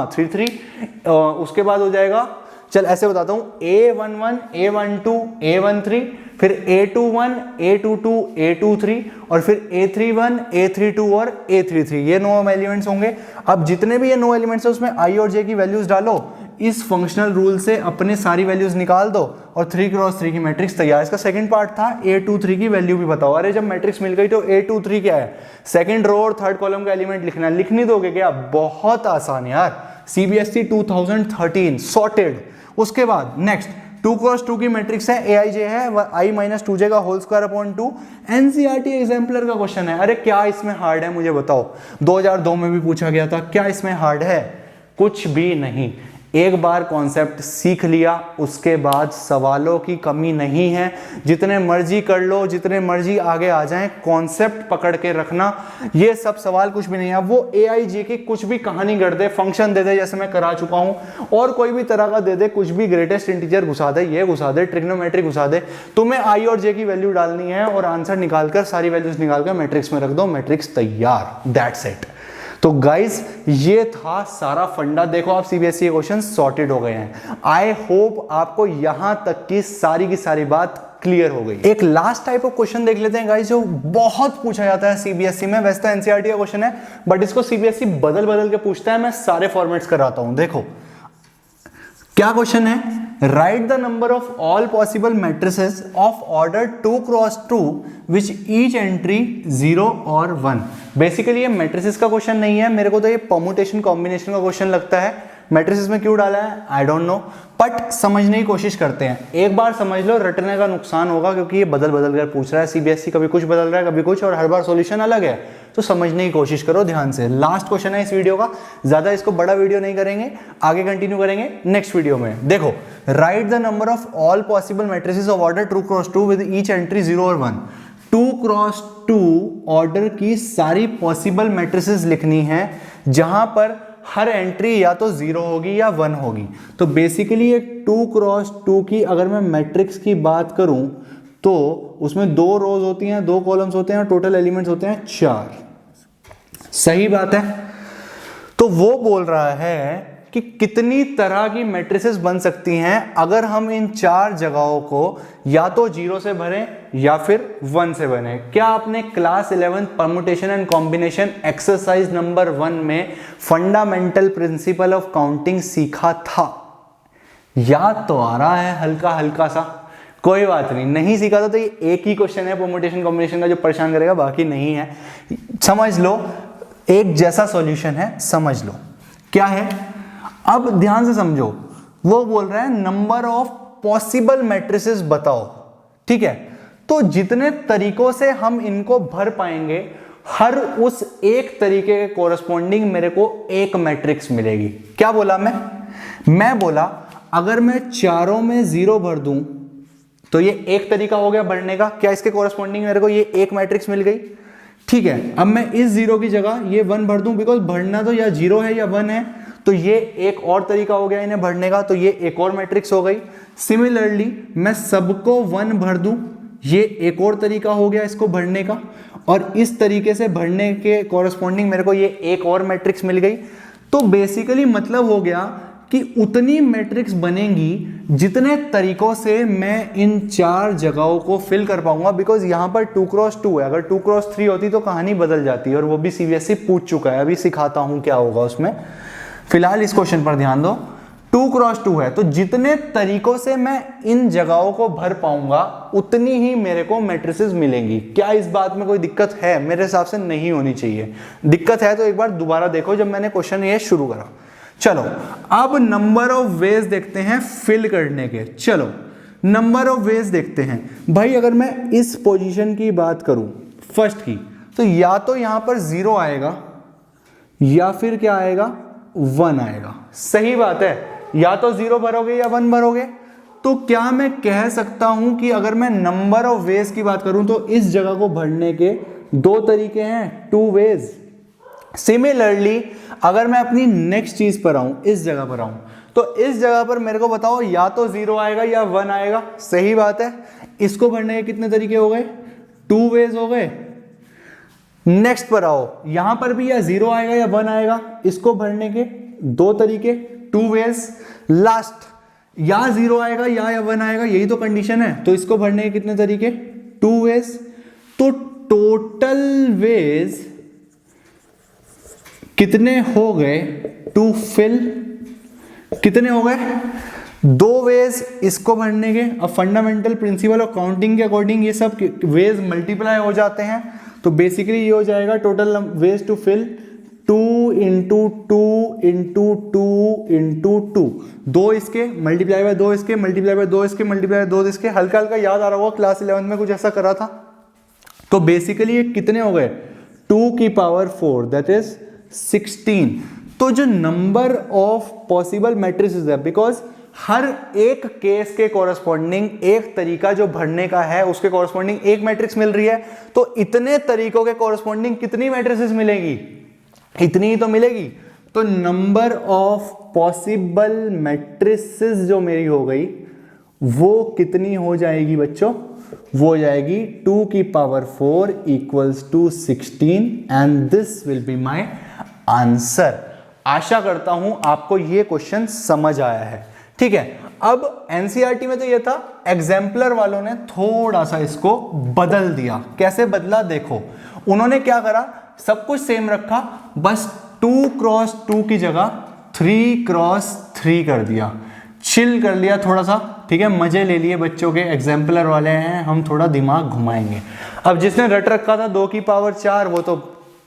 33। उसके बाद हो जाएगा, चल ऐसे बताता हूं, A11 A12 A13, फिर A21 A22 A23 और फिर A31 A32 और A33, ये 9 एलिमेंट्स होंगे। अब जितने भी ये 9 एलिमेंट्स हैं उसमें I और J की वैल्यूज डालो, इस फंक्शनल रूल से अपने सारी वैल्यूज निकाल दो और 3 क्रॉस 3 की मैट्रिक्स तैयार। इसका सेकंड पार्ट था A23 की वैल्यू भी बताओ। अरे जब मैट्रिक्स मिल गई तो A23 क्या है, सेकंड रो और थर्ड कॉलम का एलिमेंट लिखना, लिखनी दोगे क्या, बहुत आसान यार। CBSE 2013 sorted. उसके बाद नेक्स्ट 2 क्रॉस 2 की मैट्रिक्स है, AIJ है I माइनस 2J का whole square upon 2। NCERT exemplar का क्वेश्चन है। अरे क्या इसमें हार्ड है मुझे बताओ, 2002 में भी पूछा गया था, क्या इसमें हार्ड है, कुछ भी नहीं। एक बार कॉन्सेप्ट सीख लिया उसके बाद सवालों की कमी नहीं है, जितने मर्जी कर लो, जितने मर्जी आगे आ जाएं, कॉन्सेप्ट पकड़ के रखना, ये सब सवाल कुछ भी नहीं है। वो AIJ की कुछ भी कहानी गढ़ दे, फंक्शन दे दे जैसे मैं करा चुका हूं, और कोई भी तरह का दे दे, कुछ भी ग्रेटेस्ट इंटीजर घुसा दे, ये घुसा दे, ट्रिग्नोमेट्री घुसा दे, तुम्हें I और J की वैल्यू डालनी है और आंसर निकालकर सारी वैल्यूज निकालकर मैट्रिक्स में रख दो, मैट्रिक्स तैयार, दैट्स इट। तो गाइस ये था सारा फंडा। देखो आप सीबीएसई क्वेश्चन सॉर्टेड हो गए हैं। आई होप आपको यहां तक की सारी बात क्लियर हो गई। एक लास्ट टाइप ऑफ क्वेश्चन देख लेते हैं गाइस, जो बहुत पूछा जाता है सीबीएसई में। वैसे तो एनसीईआरटी का क्वेश्चन है बट इसको सीबीएसई बदल के पूछता है। मैं सारे फॉर्मेट्स कराता हूं। देखो क्या क्वेश्चन है, right the number of all possible matrices of order 2 cross 2 which each entry 0 और 1। बेसिकली ये मैट्रिसेस का क्वेश्चन नहीं है, मेरे को तो ये परम्यूटेशन कॉम्बिनेशन का क्वेश्चन लगता है। मैट्रिसेस में क्यों डाला है आई डोंट नो, बट समझने की कोशिश करते हैं। एक बार समझ लो, रटने का नुकसान होगा क्योंकि ये बदल बदल कर पूछ रहा है सीबीएसई, कभी कुछ बदल रहा है कभी कुछ, और हर बार सॉल्यूशन अलग है, तो समझने की कोशिश करो ध्यान से। लास्ट क्वेश्चन है इस वीडियो का, ज्यादा इसको बड़ा वीडियो नहीं करेंगे, आगे कंटिन्यू करेंगे नेक्स्ट वीडियो में। देखो, right the number of all possible matrices of order 2 cross 2 with each entry 0 और 1। 2 क्रॉस 2 ऑर्डर की सारी पॉसिबल मैट्रिसेस लिखनी है जहां पर हर एंट्री या तो 0 होगी या 1 होगी। तो बेसिकली एक 2 क्रॉस 2 की अगर मैं मैट्रिक्स की बात करूं तो उसमें 2 रोज होती हैं, 2 कॉलम्स होते हैं और टोटल एलिमेंट्स होते हैं 4। सही बात है। तो वो बोल रहा है कि कितनी तरह की मैट्रिसेस बन सकती हैं अगर हम इन 4 जगहों को या तो 0 से भरें या फिर 1 से भरें। क्या आपने class 11 permutation and combination exercise number 1 में फंडामेंटल प्रिंसिपल ऑफ काउंटिंग सीखा था? याद तो आ रहा है हल्का हल्का सा, कोई बात नहीं, नहीं सीखा था तो ये एक ही क्वेश्चन है परम्यूटेशन कॉम्बिनेशन का जो परेशान करेगा, बाकी नहीं है। समझ लो, एक जैसा सॉल्यूशन है, समझ लो क्या है। अब ध्यान से समझो, वो बोल रहा है नंबर ऑफ पॉसिबल मैट्रिसेस बताओ, ठीक है। तो जितने तरीकों से हम इनको भर पाएंगे, हर उस एक तरीके के कोरस्पॉन्डिंग मेरे को एक मैट्रिक्स मिलेगी। क्या बोला मैं बोला अगर मैं चारों में 0 भर दूं तो ये एक तरीका हो गया भरने का। क्या इसके कोरस्पॉन्डिंग मेरे को ये एक मैट्रिक्स मिल गई, ठीक है। अब मैं इस 0 की जगह ये 1 भर दूं, बिकॉज भरना तो या 0 है या 1 है, तो ये एक और तरीका हो गया इन्हें भरने का, तो ये एक और मैट्रिक्स हो गई। सिमिलरली मैं सबको 1 भर दूं, ये एक और तरीका हो गया इसको भरने का, और इस तरीके से भरने के कॉरस्पॉन्डिंग मेरे को ये एक और मैट्रिक्स मिल गई। तो बेसिकली मतलब हो गया कि उतनी मैट्रिक्स बनेंगी जितने तरीकों से मैं इन 4 जगहों को फिल कर पाऊंगा, बिकॉज यहां पर 2 क्रॉस 2 है। अगर 2 क्रॉस 3 होती तो कहानी बदल जाती, और वो भी सीबीएसई पूछ चुका है, अभी सिखाता हूं क्या होगा उसमें। फिलहाल इस क्वेश्चन पर ध्यान दो। 2 क्रॉस 2 है, तो जितने तरीकों से मैं इन जगहों को भर पाऊंगा उतनी ही मेरे को मैट्रिसेस मिलेंगी। क्या इस बात में कोई दिक्कत है? मेरे हिसाब से नहीं होनी चाहिए। दिक्कत है तो एक बार दोबारा देखो जब मैंने क्वेश्चन ये शुरू करा। चलो अब नंबर ऑफ वेज देखते हैं फिल करने के। चलो नंबर ऑफ वेज देखते हैं भाई। अगर मैं इस पोजीशन की बात करूं फर्स्ट की, तो या तो यहां पर 0 आएगा या फिर क्या आएगा 1 आएगा। सही बात है, या तो 0 भरोगे या 1 भरोगे। तो क्या मैं कह सकता हूं कि अगर मैं नंबर ऑफ वेज की बात करूं तो इस जगह को भरने के 2 तरीके हैं, 2 वेज। सिमिलरली अगर मैं अपनी नेक्स्ट चीज पर आऊं, इस जगह पर आऊं, तो इस जगह पर मेरे को बताओ या तो 0 आएगा या 1 आएगा। सही बात है, इसको भरने के कितने तरीके हो गए? 2 वेज हो गए। नेक्स्ट पर आओ, यहां पर भी या 0 आएगा या 1 आएगा, इसको भरने के 2 तरीके, 2 वेज। लास्ट या 0 आएगा या 1 आएगा, यही तो कंडीशन है, तो इसको भरने के कितने तरीके? 2 वेज। तो टोटल वेज कितने हो गए टू फिल? कितने हो गए? 2 वेज इसको भरने के। अब फंडामेंटल प्रिंसिपल ऑफ काउंटिंग के अकॉर्डिंग ये सब वेज मल्टीप्लाई हो जाते हैं, तो बेसिकली ये हो जाएगा टोटल वेज टू फिल 2 × 2 × 2 × 2। 2 इसके मल्टीप्लाई बाय 2 इसके मल्टीप्लाई बाय 2 इसके मल्टीप्लाई बाय 2 इसके। हल्का हल्का याद आ रहा होगा, क्लास 11 में कुछ ऐसा करा था। तो बेसिकली ये कितने हो गए? 2 की पावर 4 दैट इज 16। तो जो नंबर ऑफ पॉसिबल मैट्रिसेस है, बिकॉज हर एक केस के कॉरस्पॉन्डिंग एक तरीका जो भरने का है उसके कॉरस्पॉन्डिंग एक मैट्रिक्स मिल रही है, तो इतने तरीकों के कॉरस्पॉन्डिंग कितनी मैट्रिसेस मिलेगी? इतनी ही तो मिलेगी। तो नंबर ऑफ पॉसिबल मैट्रिसेस जो मेरी हो गई वो कितनी हो जाएगी बच्चों? वो हो जाएगी 2 की power 4 = 16 and this will be my answer. आशा करता हूं आपको ये क्वेश्चन समझ आया है, ठीक है। अब एनसीईआरटी में तो ये था, एग्जाम्पलर वालों ने थोड़ा सा इसको बदल दिया। कैसे बदला देखो, उन्होंने क्या करा, सब कुछ सेम रखा, बस 2 क्रॉस 2 की जगह 3 क्रॉस 3 कर दिया। चिल कर लिया थोड़ा सा, ठीक है, मजे ले लिए बच्चों के। एग्जाम्पलर वाले हैं, हम थोड़ा दिमाग घुमाएंगे। अब जिसने रट रखा था 2 की पावर 4 वो तो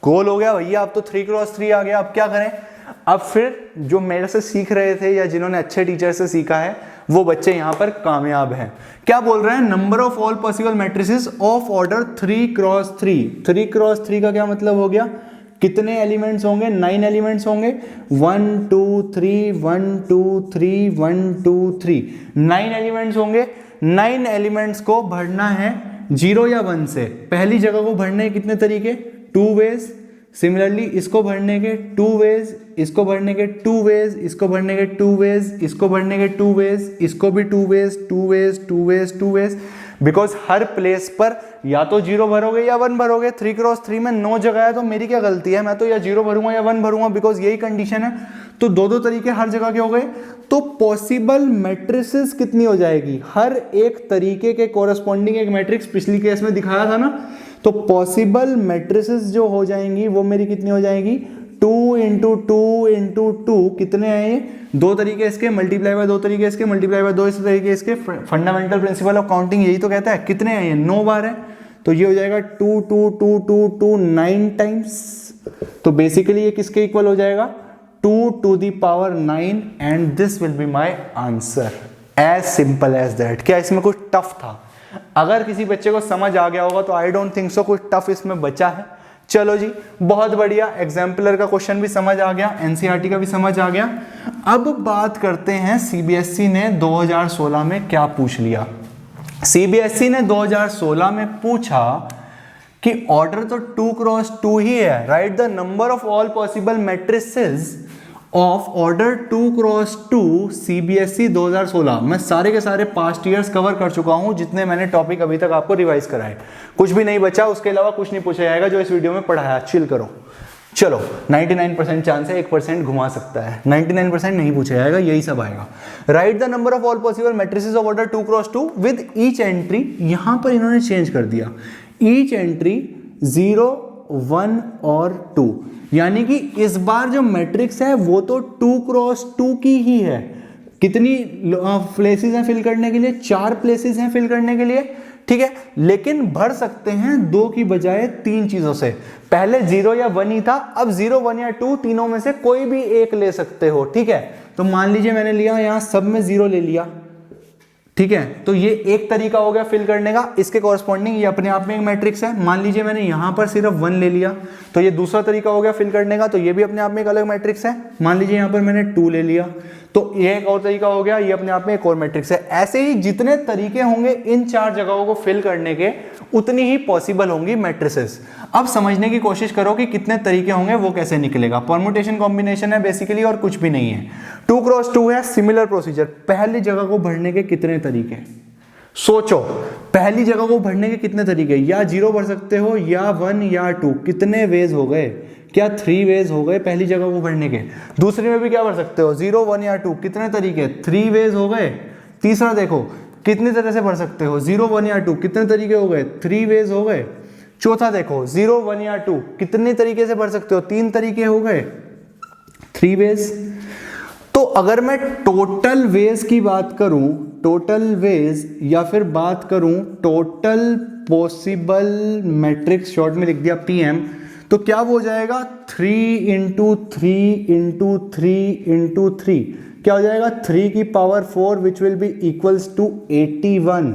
गोल हो गया भैया, अब तो 3 क्रॉस 3 आ गया। अब क्या करें? अब फिर जो मेरे से सीख रहे थे या जिन्होंने अच्छे टीचर से सीखा है वो बच्चे यहाँ पर कामयाब हैं। क्या बोल रहे हैं? Number of all possible matrices of order 3x3। 3x3 का क्या मतलब हो गया? कितने एलिमेंट्स होंगे? 9 एलिमेंट्स होंगे। 1 2 3 1 2 3 1 2 3 9 एलिमेंट्स होंगे। 9 एलिमेंट्स को भरना है 0 या 1 से। पहली जगह को भरने कितने तरीके? 2 वेज। सिमिलरली इसको भरने के 2 वेज, इसको भरने के 2 वेज, इसको भरने के 2 वेज, इसको भरने के 2 वेज, इसको भी 2 wedge 2 wedge 2 wedge 2 wedge. Because हर प्लेस पर या तो 0 भरोगे या 1 भरोगे। 3x3 में 9 जगह है तो मेरी क्या गलती है? मैं तो या 0 भरूंगा या 1 भरूंगा, बिकॉज यही कंडीशन है। तो दो तरीके हर जगह के हो गए। तो पॉसिबल मैट्रिसेस कितनी हो जाएगी? हर एक तरीके के कोरस्पॉन्डिंग एक मैट्रिक्स पिछली केस में दिखाया था ना, तो पॉसिबल मैट्रिसेस जो हो जाएंगी वो मेरी कितनी हो जाएगी? 2 इंटू 2 इंटू 2 कितने हैं ये? 2 तरीके इसके मल्टीप्लाई बाय 2 तरीके इसके मल्टीप्लाई बाय 2 इस तरीके इसके। फंडामेंटल प्रिंसिपल ऑफ काउंटिंग यही तो कहता है। कितने हैं ये? 9 बार है। तो ये हो जाएगा 2 2 2 2 2 9 टाइम्स। तो बेसिकली ये किसके इक्वल हो जाएगा? 2 to the power 9 and this will be my answer. As simple as that. क्या इसमें कुछ टफ था? अगर किसी बच्चे को समझ आ गया होगा तो आई डोंट थिंक सो कुछ टफ इसमें बचा है। चलो जी, बहुत बढ़िया। एग्जाम्पलर का क्वेश्चन भी समझ आ गया, एनसीईआरटी का भी समझ आ गया। अब बात करते हैं सीबीएसई ने 2016 में क्या पूछ लिया। सीबीएसई ने 2016 में पूछा कि ऑर्डर तो 2x2 ही है। Right the number of all possible matrices of order 2x2 CBSE 2016। मैं सारे के सारे पास्ट ईयर्स कवर कर चुका हूं जितने मैंने टॉपिक अभी तक आपको रिवाइज कराए। कुछ भी नहीं बचा, उसके अलावा कुछ नहीं पूछा जाएगा जो इस वीडियो में पढ़ाया। चिल करो। चलो 99% चांस है, 1% घुमा सकता है। 99% नहीं पूछा जाएगा, यही सब आएगा। Right the number of all possible matrices of order 2x2 with each entry. यहां पर इन्होंने चेंज कर दिया, ईच एंट्री 0 1 और 2। यानी कि इस बार जो मैट्रिक्स है वो तो 2x2 की ही है। कितनी प्लेसेस हैं फिल करने के लिए? 4 प्लेसेस हैं फिल करने के लिए, ठीक है। लेकिन भर सकते हैं 2 की बजाय 3 चीजों से। पहले 0 या 1 ही था, अब 0 1 या 2 तीनों में से कोई भी एक ले सकते हो, ठीक है। तो मान लीजिए मैंने लिया यहां सब में 0 ले लिया, ठीक है। तो ये एक तरीका हो गया फिल करने का। इसके कॉरस्पॉन्डिंग ये अपने आप में एक मैट्रिक्स है। मान लीजिए मैंने यहां पर सिर्फ 1 ले लिया, तो ये दूसरा तरीका हो गया फिल करने का। तो ये भी अपने आप में एक अलग मैट्रिक्स है। मान लीजिए यहां पर मैंने 2 ले लिया, तो ये एक और तरीका हो गया, ये अपने आप में एक और मैट्रिक्स है। ऐसे ही जितने तरीके होंगे इन 4 जगहों को फिल करने के, उतनी ही पॉसिबल होंगी मैट्रिसेस। अब समझने की कोशिश करो कि कितने तरीके होंगे, वो कैसे निकलेगा। परम्यूटेशन कॉम्बिनेशन है बेसिकली और कुछ भी नहीं है। 2x2 है, सिमिलर प्रोसीजर। पहली जगह को भरने के कितने तरीके? सोचो, पहली जगह को भरने के कितने तरीके? या 0 भर सकते हो, या 1 या 2। कितने वेज हो गए? क्या 3 वेज हो गए पहली जगह को भरने के। दूसरी में भी क्या भर सकते हो? 0 1 या 2। कितने तरीके? 3 वेज हो गए। तीसरा देखो कितनी तरह से भर सकते हो? 0 1 या 2। कितने तरीके हो गए? 3 वेज हो गए। चौथा देखो 0 1 या 2 कितने तरीके से भर सकते हो? 3 तरीके हो गए, 3 वेज। तो अगर मैं टोटल वेज की बात करूं, टोटल वेज, या फिर बात करूं टोटल पॉसिबल मैट्रिक्स, शॉर्ट में लिख दिया PM, तो क्या हो जाएगा? 3 इंटू 3 इंटू 3 इंटू 3 क्या हो जाएगा? 3 की power 4 which will be equals to 81।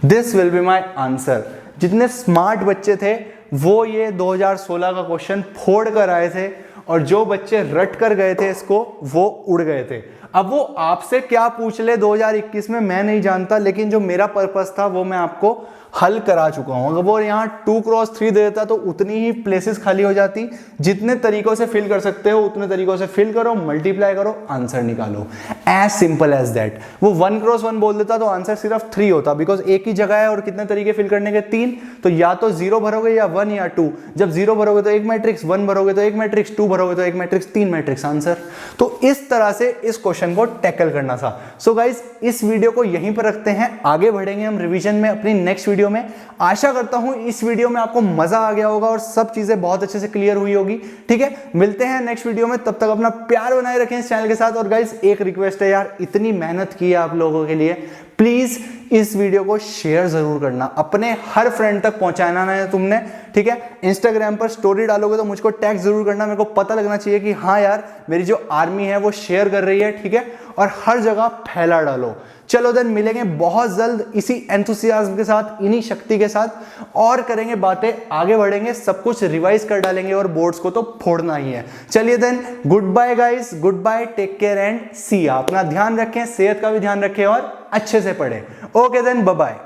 This will be my answer. जितने स्मार्ट बच्चे थे वो ये 2016 का क्वेश्चन फोड़ कर आए थे, और जो बच्चे रट कर गए थे इसको वो उड़ गए थे। अब वो आपसे क्या पूछ ले 2021 में मैं नहीं जानता, लेकिन जो मेरा पर्पस था वो मैं आपको हल करा चुका हूं। अगर वो यहाँ 2x3 दे देता तो उतनी ही प्लेसेस खाली हो जाती। जितने तरीकों से फिल कर सकते हो उतने तरीकों से फिल करो, मल्टीप्लाई करो, आंसर निकालो। As simple as that. वो 1x1 बोल देता तो आंसर सिर्फ 3 होता, बिकॉज एक ही जगह है और कितने तरीके फिल करने के? 3। तो या तो 0 भरोगे या 1 या 2। जब 0 भरोगे तो एक मैट्रिक्स, 1 भरोगे तो एक मैट्रिक्स, 2 भरोगे तो एक मैट्रिक्स, 3 मैट्रिक्स, आंसर। तो इस तरह से इस क्वेश्चन को टैकल करना था। सो गाइज इस वीडियो को यहीं पर रखते हैं, आगे बढ़ेंगे हम रिवीजन में अपनी नेक्स्ट वीडियो में। आशा करता हूं इस वीडियो में आपको मजा आ गया होगा और सब चीजें बहुत अच्छे से क्लियर हुई होगी, ठीक है। मिलते हैं नेक्स्ट वीडियो में, तब तक अपना प्यार बनाए रखें इस चैनल के साथ। और गाइज एक रिक्वेस्ट है यार, इतनी मेहनत की है आप लोगों के लिए, प्लीज इस वीडियो को शेयर जरूर करना, अपने हर फ्रेंड तक पहुंचाना है तुमने, ठीक है। इंस्टाग्राम पर स्टोरी डालोगे तो मुझको टैग जरूर करना, मेरे को पता लगना चाहिए कि हाँ यार मेरी जो आर्मी है वो शेयर कर रही है, ठीक है। और हर जगह फैला डालो। चलो देन मिलेंगे बहुत जल्द इसी एंथुसियाज्म के साथ, इन्हीं शक्ति के साथ, और करेंगे बातें, आगे बढ़ेंगे, सब कुछ रिवाइज कर डालेंगे और बोर्ड्स को तो फोड़ना ही है। चलिए then, good bye guys, good bye, take care and see. अपना ध्यान रखें, सेहत का भी ध्यान रखें और अच्छे से पढ़ें। Okay then, bye bye.